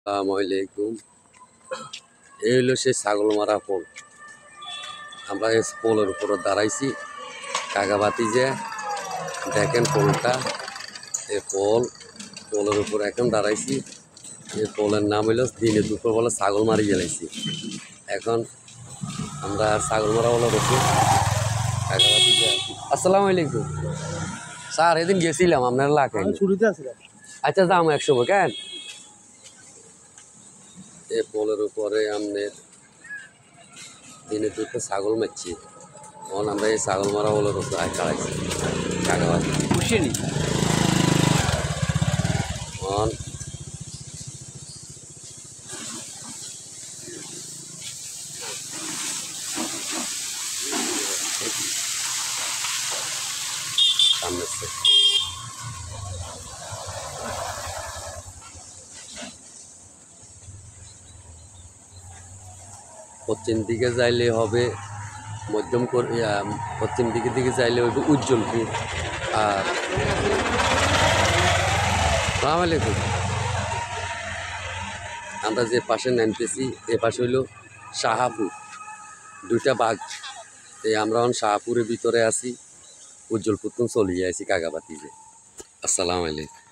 আসসালামাইকুম। এই হলো সেই ছাগল মারা পোল। আমরা এই পোলের উপরে দাঁড়াইছি কাকাবাতি যে দেখেন পোলটা, এই পোলের উপর এখন দাঁড়াইছি। এই পোলের নাম হইল দিনে দুপুর বলে ছাগল মারি গেলাইছি। এখন আমরা ছাগল মারা বলে বসে কাকাবাতি যে। আসসালামু আলাইকুম স্যার, এদিন গেছিলাম আপনার এলাকায়। আচ্ছা যাম এক সময় কেন। এই পোলের উপরে আমাদের দিনে দুটো ছাগল মারছি। তখন আমরা এই ছাগল মারা পোলের উপরে চালাইছি কাকাবাতি বুঝিনি। তখন সামনে পশ্চিম দিকে যাইলে হবে পশ্চিম দিকে যাইলে হইবে উজ্জ্বলপুর। আর সালাম আলাইকুম। আমরা যে পাশে নামতেছি এ পাশে হইল শাহাপুর, দুইটা বাঘ। আমরা এখন শাহাপুরের ভিতরে আছি, উজ্জ্বলপুর তো চলিয়ে আছি কাকাবাতি যে। আসসালামু আলাইকুম।